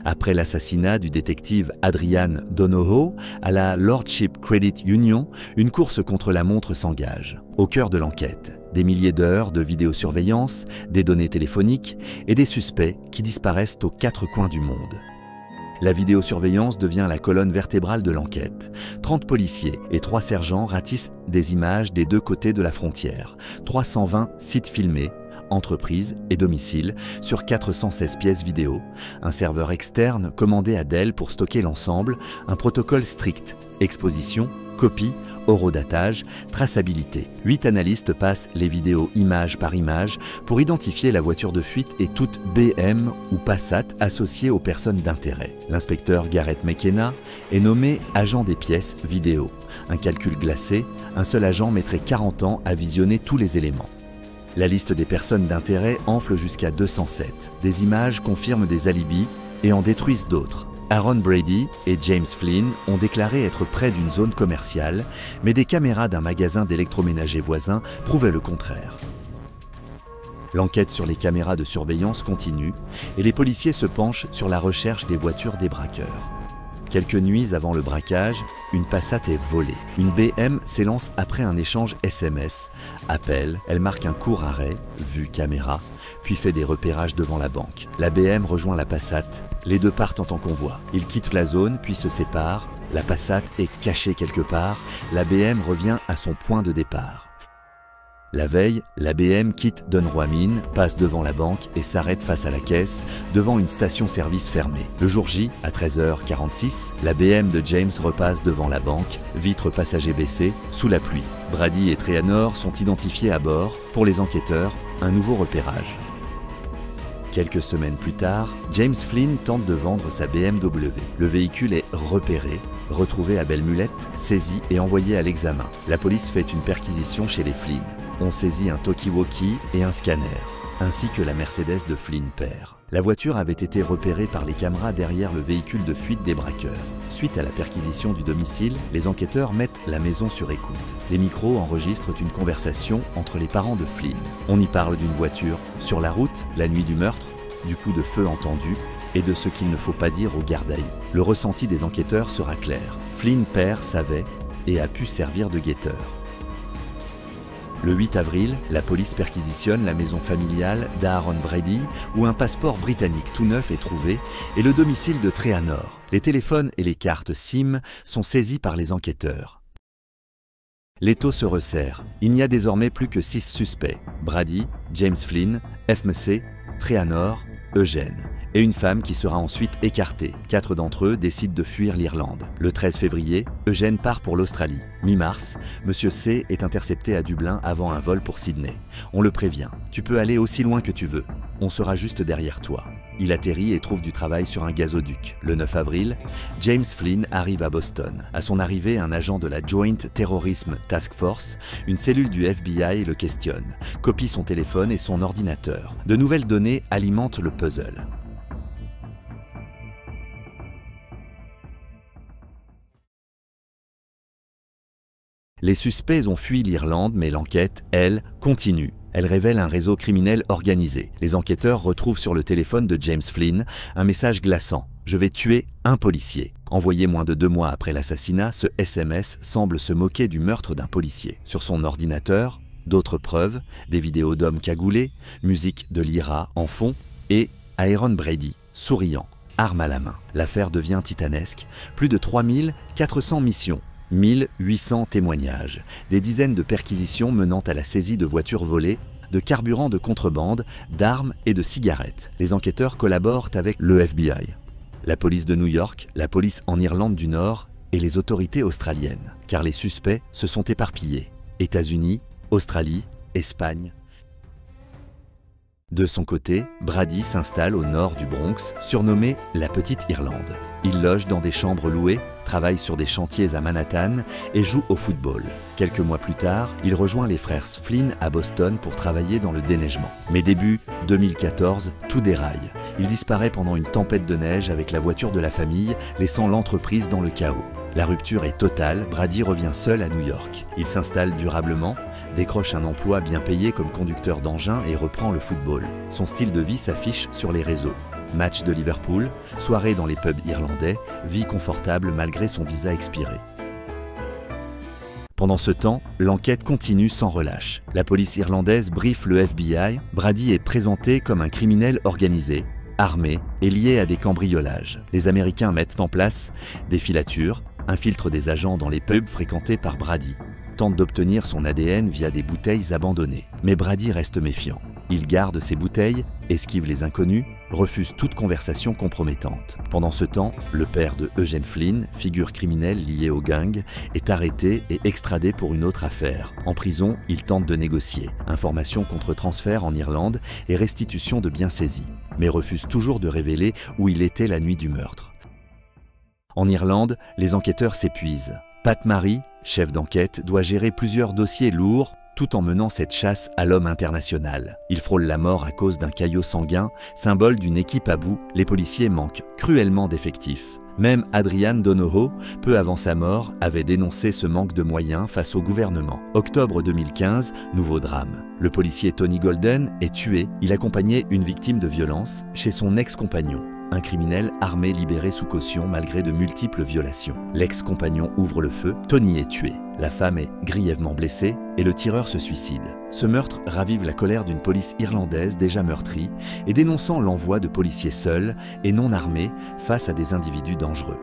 Après l'assassinat du détective Adrian Donohoe à la Lordship Credit Union, une course contre la montre s'engage. Au cœur de l'enquête, des milliers d'heures de vidéosurveillance, des données téléphoniques et des suspects qui disparaissent aux quatre coins du monde. La vidéosurveillance devient la colonne vertébrale de l'enquête. 30 policiers et 3 sergents ratissent des images des deux côtés de la frontière. 320 sites filmés, entreprises et domiciles sur 416 pièces vidéo, un serveur externe commandé à Dell pour stocker l'ensemble, un protocole strict, exposition, copie, horodatage, traçabilité. 8 analystes passent les vidéos image par image pour identifier la voiture de fuite et toute BM ou Passat associée aux personnes d'intérêt. L'inspecteur Garrett McKenna est nommé agent des pièces vidéo. Un calcul glacé, un seul agent mettrait 40 ans à visionner tous les éléments. La liste des personnes d'intérêt enfle jusqu'à 207. Des images confirment des alibis et en détruisent d'autres. Aaron Brady et James Flynn ont déclaré être près d'une zone commerciale, mais des caméras d'un magasin d'électroménager voisin prouvaient le contraire. L'enquête sur les caméras de surveillance continue et les policiers se penchent sur la recherche des voitures des braqueurs. Quelques nuits avant le braquage, une Passat est volée. Une BM s'élance après un échange SMS. Appel, elle marque un court arrêt, vue caméra, puis fait des repérages devant la banque. La BM rejoint la Passat. Les deux partent en convoi. Ils quittent la zone, puis se séparent. La Passat est cachée quelque part. La BM revient à son point de départ. La veille, la BM quitte Dunroy-Mine, passe devant la banque et s'arrête face à la caisse, devant une station-service fermée. Le jour J, à 13h46, la BM de James repasse devant la banque, vitres passagers baissées, sous la pluie. Brady et Treanor sont identifiés à bord. Pour les enquêteurs, un nouveau repérage. Quelques semaines plus tard, James Flynn tente de vendre sa BMW. Le véhicule est repéré, retrouvé à Belmullet, saisi et envoyé à l'examen. La police fait une perquisition chez les Flynn. On saisit un talkie-walkie et un scanner, ainsi que la Mercedes de Flynn père. La voiture avait été repérée par les caméras derrière le véhicule de fuite des braqueurs. Suite à la perquisition du domicile, les enquêteurs mettent la maison sur écoute. Les micros enregistrent une conversation entre les parents de Flynn. On y parle d'une voiture sur la route, la nuit du meurtre, du coup de feu entendu et de ce qu'il ne faut pas dire aux gardes à vue. Le ressenti des enquêteurs sera clair. Flynn père savait et a pu servir de guetteur. Le 8 avril, la police perquisitionne la maison familiale d'Aaron Brady où un passeport britannique tout neuf est trouvé et le domicile de Treanor. Les téléphones et les cartes SIM sont saisis par les enquêteurs. L'étau se resserre. Il n'y a désormais plus que 6 suspects. Brady, James Flynn, FMC, Treanor, Eugène. Et une femme qui sera ensuite écartée. 4 d'entre eux décident de fuir l'Irlande. Le 13 février, Eugène part pour l'Australie. Mi-mars, Monsieur C est intercepté à Dublin avant un vol pour Sydney. On le prévient. Tu peux aller aussi loin que tu veux. On sera juste derrière toi. Il atterrit et trouve du travail sur un gazoduc. Le 9 avril, James Flynn arrive à Boston. À son arrivée, un agent de la Joint Terrorism Task Force, une cellule du FBI, le questionne, copie son téléphone et son ordinateur. De nouvelles données alimentent le puzzle. Les suspects ont fui l'Irlande, mais l'enquête, elle, continue. Elle révèle un réseau criminel organisé. Les enquêteurs retrouvent sur le téléphone de James Flynn un message glaçant. « Je vais tuer un policier ». Envoyé moins de 2 mois après l'assassinat, ce SMS semble se moquer du meurtre d'un policier. Sur son ordinateur, d'autres preuves, des vidéos d'hommes cagoulés, musique de l'IRA en fond et Aaron Brady, souriant, arme à la main. L'affaire devient titanesque. Plus de 3400 missions. 1800 témoignages, des dizaines de perquisitions menant à la saisie de voitures volées, de carburant de contrebande, d'armes et de cigarettes. Les enquêteurs collaborent avec le FBI, la police de New York, la police en Irlande du Nord et les autorités australiennes, car les suspects se sont éparpillés. États-Unis, Australie, Espagne. De son côté, Brady s'installe au nord du Bronx, surnommé la Petite Irlande. Il loge dans des chambres louées, travaille sur des chantiers à Manhattan et joue au football. Quelques mois plus tard, il rejoint les frères Flynn à Boston pour travailler dans le déneigement. Mais début 2014, tout déraille. Il disparaît pendant une tempête de neige avec la voiture de la famille, laissant l'entreprise dans le chaos. La rupture est totale, Brady revient seul à New York. Il s'installe durablement, décroche un emploi bien payé comme conducteur d'engin et reprend le football. Son style de vie s'affiche sur les réseaux. match de Liverpool, soirée dans les pubs irlandais, vie confortable malgré son visa expiré. Pendant ce temps, l'enquête continue sans relâche. La police irlandaise briefe le FBI. Brady est présenté comme un criminel organisé, armé et lié à des cambriolages. Les Américains mettent en place des filatures, infiltrent des agents dans les pubs fréquentés par Brady, tentent d'obtenir son ADN via des bouteilles abandonnées. Mais Brady reste méfiant. Il garde ses bouteilles, esquive les inconnus, refuse toute conversation compromettante. Pendant ce temps, le père de Eugene Flynn, figure criminelle liée au gang, est arrêté et extradé pour une autre affaire. En prison, il tente de négocier, information contre transfert en Irlande et restitution de biens saisis, mais refuse toujours de révéler où il était la nuit du meurtre. En Irlande, les enquêteurs s'épuisent. Pat Murray, chef d'enquête, doit gérer plusieurs dossiers lourds tout en menant cette chasse à l'homme international. Il frôle la mort à cause d'un caillot sanguin, symbole d'une équipe à bout. Les policiers manquent cruellement d'effectifs. Même Adrian Donohoe, peu avant sa mort, avait dénoncé ce manque de moyens face au gouvernement. Octobre 2015, nouveau drame. Le policier Tony Golden est tué. Il accompagnait une victime de violence chez son ex-compagnon. Un criminel armé libéré sous caution malgré de multiples violations. L'ex-compagnon ouvre le feu, Tony est tué. La femme est grièvement blessée et le tireur se suicide. Ce meurtre ravive la colère d'une police irlandaise déjà meurtrie et dénonçant l'envoi de policiers seuls et non armés face à des individus dangereux.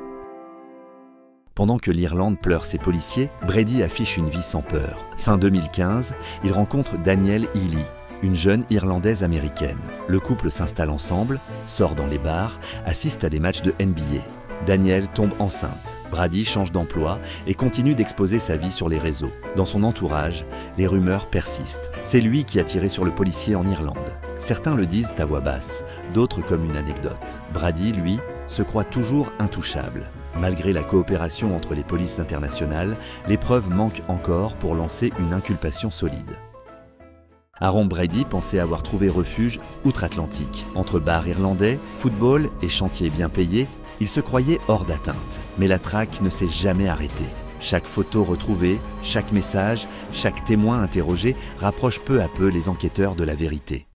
Pendant que l'Irlande pleure ses policiers, Brady affiche une vie sans peur. Fin 2015, il rencontre Danielle Healy, une jeune Irlandaise américaine. Le couple s'installe ensemble, sort dans les bars, assiste à des matchs de NBA. Danielle tombe enceinte. Brady change d'emploi et continue d'exposer sa vie sur les réseaux. Dans son entourage, les rumeurs persistent. C'est lui qui a tiré sur le policier en Irlande. Certains le disent à voix basse, d'autres comme une anecdote. Brady, lui, se croit toujours intouchable. Malgré la coopération entre les polices internationales, les preuves manquent encore pour lancer une inculpation solide. Aaron Brady pensait avoir trouvé refuge outre-Atlantique. Entre bars irlandais, football et chantiers bien payés, il se croyait hors d'atteinte. Mais la traque ne s'est jamais arrêtée. Chaque photo retrouvée, chaque message, chaque témoin interrogé rapproche peu à peu les enquêteurs de la vérité.